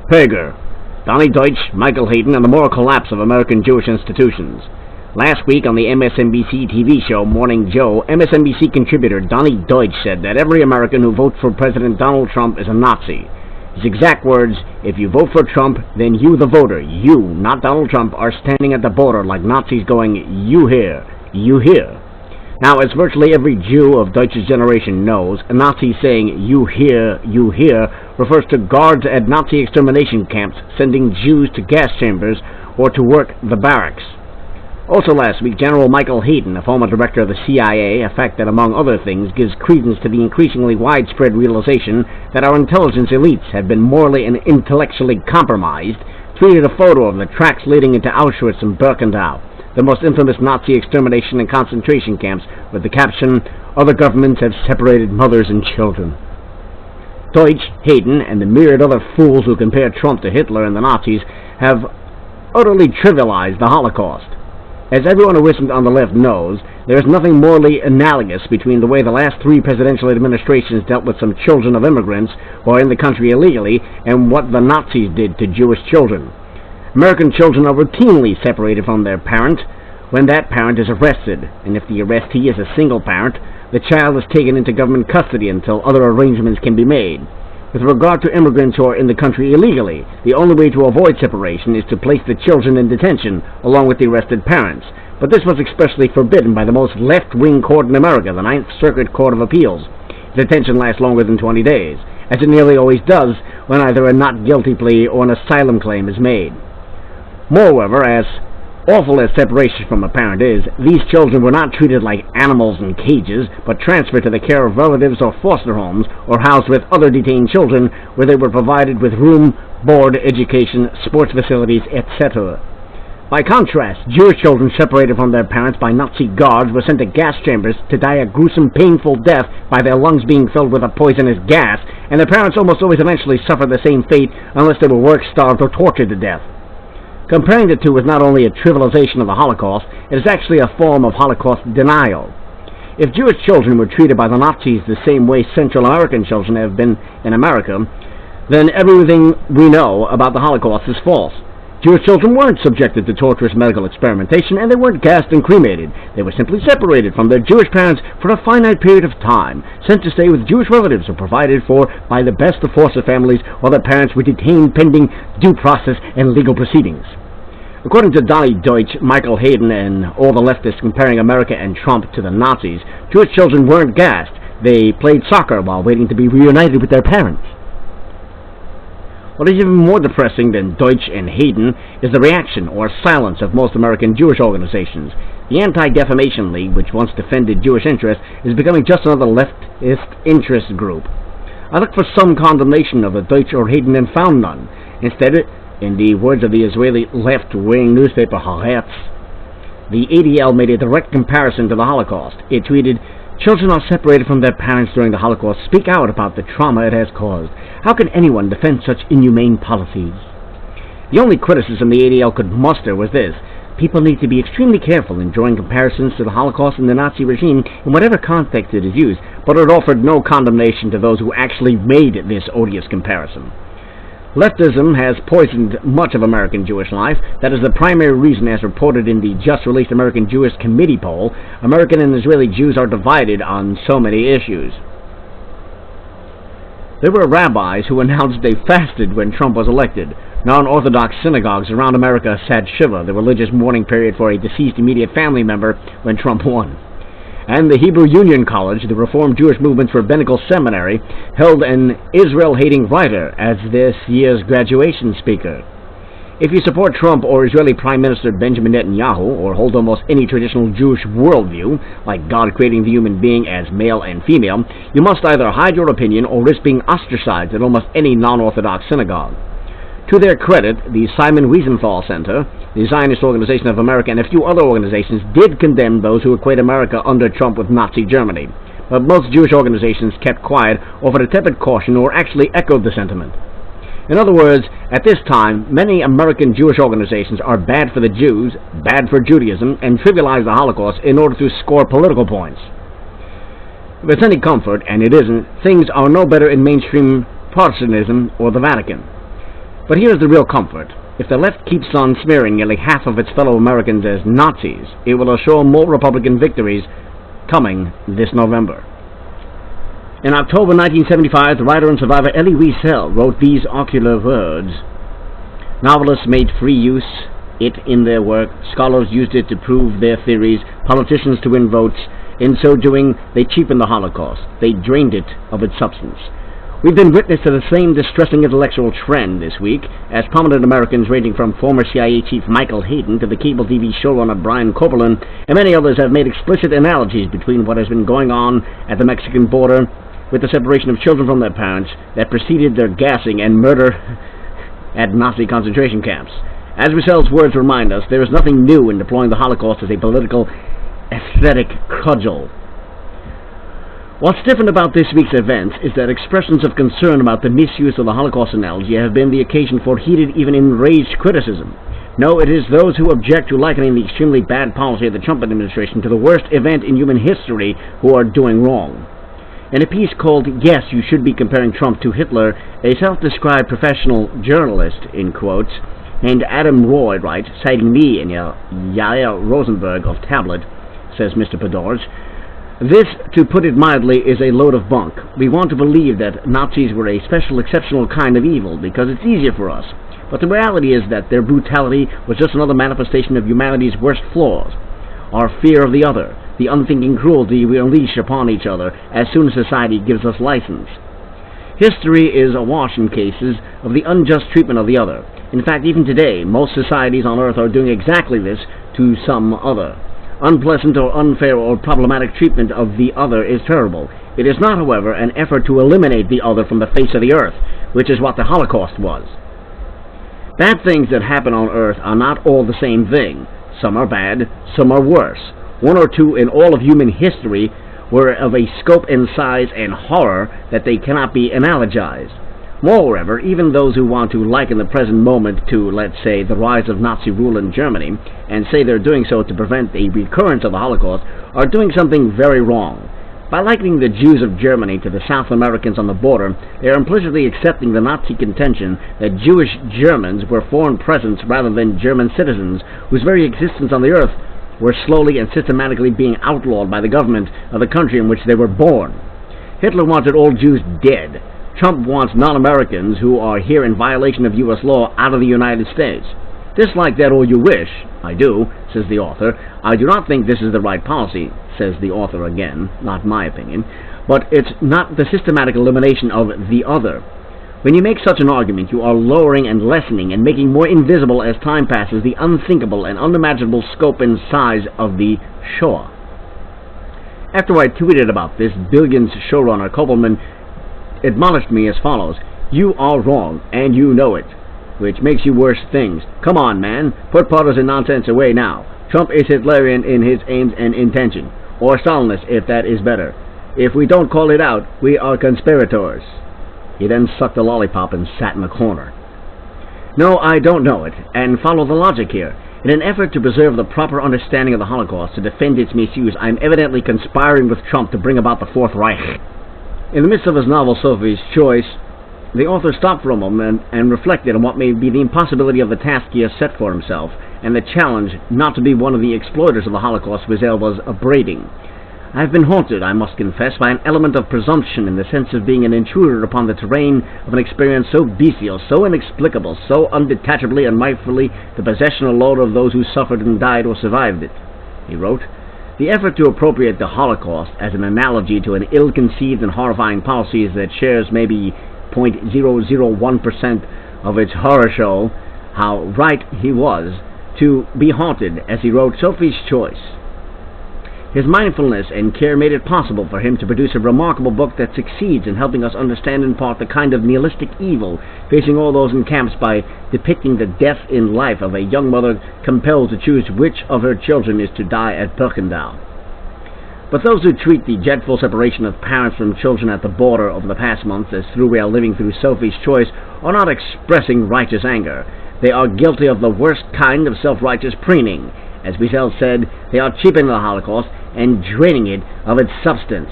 Prager, Donny Deutsch, Michael Hayden, and the moral collapse of American Jewish institutions. Last week on the MSNBC TV show Morning Joe, MSNBC contributor Donny Deutsch said that every American who votes for President Donald Trump is a Nazi. His exact words, "If you vote for Trump, then you, the voter, you, not Donald Trump, are standing at the border like Nazis going, 'You here, you here.'" Now, as virtually every Jew of Deutsch's generation knows, a Nazi saying, you here," refers to guards at Nazi extermination camps sending Jews to gas chambers or to work the barracks. Also last week, General Michael Hayden, a former director of the CIA, a fact that, among other things, gives credence to the increasingly widespread realization that our intelligence elites have been morally and intellectually compromised, tweeted a photo of the tracks leading into Auschwitz and Birkenau, the most infamous Nazi extermination and concentration camps, with the caption, "Other governments have separated mothers and children." Deutsch, Hayden, and the myriad other fools who compare Trump to Hitler and the Nazis have utterly trivialized the Holocaust. As everyone who isn't on the left knows, there is nothing morally analogous between the way the last three presidential administrations dealt with some children of immigrants who are in the country illegally and what the Nazis did to Jewish children. American children are routinely separated from their parent when that parent is arrested, and if the arrestee is a single parent, the child is taken into government custody until other arrangements can be made. With regard to immigrants who are in the country illegally, the only way to avoid separation is to place the children in detention along with the arrested parents. But this was expressly forbidden by the most left-wing court in America, the Ninth Circuit Court of Appeals. Detention lasts longer than 20 days, as it nearly always does when either a not guilty plea or an asylum claim is made. Moreover, as awful as separation from a parent is, these children were not treated like animals in cages, but transferred to the care of relatives or foster homes, or housed with other detained children, where they were provided with room, board, education, sports facilities, etc. By contrast, Jewish children separated from their parents by Nazi guards were sent to gas chambers to die a gruesome, painful death by their lungs being filled with a poisonous gas, and their parents almost always eventually suffered the same fate unless they were work-starved or tortured to death. Comparing the two is not only a trivialization of the Holocaust, it is actually a form of Holocaust denial. If Jewish children were treated by the Nazis the same way Central American children have been in America, then everything we know about the Holocaust is false. Jewish children weren't subjected to torturous medical experimentation, and they weren't gassed and cremated. They were simply separated from their Jewish parents for a finite period of time, sent to stay with Jewish relatives or provided for by the best of foster families, while their parents were detained pending due process and legal proceedings. According to Donny Deutsch, Michael Hayden, and all the leftists comparing America and Trump to the Nazis, Jewish children weren't gassed. They played soccer while waiting to be reunited with their parents. What is even more depressing than Deutsch and Hayden is the reaction or silence of most American Jewish organizations. The Anti-Defamation League, which once defended Jewish interests, is becoming just another leftist interest group. I looked for some condemnation of the Deutsch or Hayden and found none. Instead, in the words of the Israeli left-wing newspaper Haaretz, the ADL made a direct comparison to the Holocaust. It tweeted, "Children are separated from their parents during the Holocaust. Speak out about the trauma it has caused. How can anyone defend such inhumane policies?" The only criticism the ADL could muster was this: people need to be extremely careful in drawing comparisons to the Holocaust and the Nazi regime in whatever context it is used, but it offered no condemnation to those who actually made this odious comparison. Leftism has poisoned much of American Jewish life. That is the primary reason, as reported in the just-released American Jewish Committee poll, American and Israeli Jews are divided on so many issues. There were rabbis who announced they fasted when Trump was elected. Non-Orthodox synagogues around America sat Shiva, the religious mourning period for a deceased immediate family member, when Trump won. And the Hebrew Union College, the Reformed Jewish Movement's rabbinical seminary, held an Israel-hating writer as this year's graduation speaker. If you support Trump or Israeli Prime Minister Benjamin Netanyahu, or hold almost any traditional Jewish worldview, like God creating the human being as male and female, you must either hide your opinion or risk being ostracized at almost any non-Orthodox synagogue. To their credit, the Simon Wiesenthal Center, the Zionist Organization of America, and a few other organizations did condemn those who equate America under Trump with Nazi Germany. But most Jewish organizations kept quiet, offered a tepid caution, or actually echoed the sentiment. In other words, at this time, many American Jewish organizations are bad for the Jews, bad for Judaism, and trivialize the Holocaust in order to score political points. If it's any comfort, and it isn't, things are no better in mainstream Protestantism or the Vatican. But here's the real comfort. If the left keeps on smearing nearly half of its fellow Americans as Nazis, it will assure more Republican victories coming this November. In October 1975, the writer and survivor Elie Wiesel wrote these ocular words. Novelists made free use it in their work, scholars used it to prove their theories, politicians to win votes. In so doing, they cheapened the Holocaust. They drained it of its substance. We've been witness to the same distressing intellectual trend this week, as prominent Americans ranging from former CIA chief Michael Hayden to the cable TV showrunner Brian Copeland and many others have made explicit analogies between what has been going on at the Mexican border with the separation of children from their parents that preceded their gassing and murder at Nazi concentration camps. As Wiesel's words remind us, there is nothing new in deploying the Holocaust as a political aesthetic cudgel. What's different about this week's events is that expressions of concern about the misuse of the Holocaust analogy have been the occasion for heated, even enraged criticism. No, it is those who object to likening the extremely bad policy of the Trump administration to the worst event in human history who are doing wrong. In a piece called Yes, You Should Be Comparing Trump to Hitler, a self-described professional journalist, in quotes, named Adam Roy writes, citing me and Yael Rosenberg of Tablet, says Mr. Podolsky, this, to put it mildly, is a load of bunk. We want to believe that Nazis were a special, exceptional kind of evil because it's easier for us. But the reality is that their brutality was just another manifestation of humanity's worst flaws. Our fear of the other, the unthinking cruelty we unleash upon each other as soon as society gives us license. History is awash in cases of the unjust treatment of the other. In fact, even today, most societies on earth are doing exactly this to some other. Unpleasant or unfair or problematic treatment of the other is terrible. It is not, however, an effort to eliminate the other from the face of the earth, which is what the Holocaust was. Bad things that happen on earth are not all the same thing. Some are bad, some are worse. One or two in all of human history were of a scope and size and horror that they cannot be analogized. Moreover, even those who want to liken the present moment to, let's say, the rise of Nazi rule in Germany, and say they're doing so to prevent a recurrence of the Holocaust, are doing something very wrong. By likening the Jews of Germany to the South Americans on the border, they are implicitly accepting the Nazi contention that Jewish Germans were foreign presence rather than German citizens, whose very existence on the earth were slowly and systematically being outlawed by the government of the country in which they were born. Hitler wanted all Jews dead. Trump wants non-Americans who are here in violation of U.S. law out of the United States. Dislike that all you wish. I do, says the author. I do not think this is the right policy, says the author again, not my opinion. But it's not the systematic elimination of the other. When you make such an argument, you are lowering and lessening and making more invisible as time passes the unthinkable and unimaginable scope and size of the Shoah. After I tweeted about this, Billions showrunner Koppelman admonished me as follows: "You are wrong, and you know it," which makes you worse things. Come on, man, put partisan nonsense away now. Trump is Hitlerian in his aims and intention, or Stalinist if that is better. If we don't call it out, we are conspirators. He then sucked a lollipop and sat in the corner. No, I don't know it, and follow the logic here. In an effort to preserve the proper understanding of the Holocaust, to defend its misuse, I am evidently conspiring with Trump to bring about the Fourth Reich. In the midst of his novel Sophie's Choice, the author stopped for a moment and reflected on what may be the impossibility of the task he has set for himself, and the challenge not to be one of the exploiters of the Holocaust Wiesel was upbraiding. I have been haunted, I must confess, by an element of presumption in the sense of being an intruder upon the terrain of an experience so bestial, so inexplicable, so undetachably and mindfully the possession alone of those who suffered and died or survived it. He wrote, "The effort to appropriate the Holocaust as an analogy to an ill-conceived and horrifying policy that shares maybe 0.001% of its horror show how right he was to be haunted," as he wrote Sophie's Choice. His mindfulness and care made it possible for him to produce a remarkable book that succeeds in helping us understand in part the kind of nihilistic evil facing all those in camps by depicting the death in life of a young mother compelled to choose which of her children is to die at Birkenau. But those who treat the dreadful separation of parents from children at the border over the past months as through we are living through Sophie's Choice are not expressing righteous anger. They are guilty of the worst kind of self-righteous preening. As Wiesel said, they are cheapening the Holocaust and draining it of its substance.